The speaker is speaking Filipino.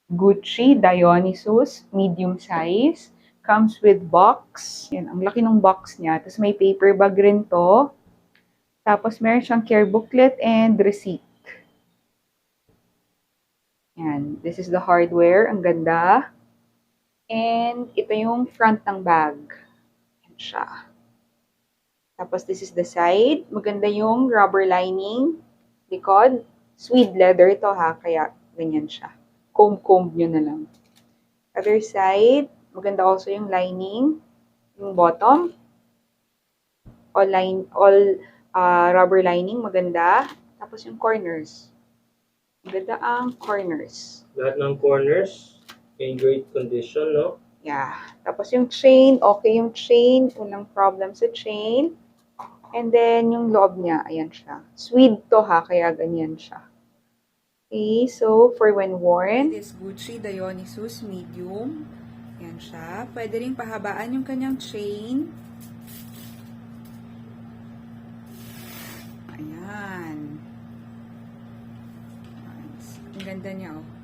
Gucci Dionysus, medium size. Comes with box. Yan, ang laki ng box niya. Tapos may paper bag rin to. Tapos meron siyang care booklet and receipt. Yan, this is the hardware. Ang ganda. And ito yung front ng bag. Yan siya. Tapos this is the side. Maganda yung rubber lining. Likod. Suede leather ito ha. Kaya ganyan siya. Comb nyo na lang. Other side. Maganda also yung lining. Yung bottom. All rubber lining. Maganda. Tapos yung corners. Maganda ang corners. Lahat ng corners in great condition, no? Yeah. Tapos yung chain, okay yung chain. Walang problem sa chain. And then, yung loob niya, ayan siya. Suede to ha, kaya ganyan siya. Okay, so for when worn, this Gucci Dionysus medium. Ayan siya. Pwede rin pahabaan yung kanyang chain. Ayan. Ang ganda niya, oh.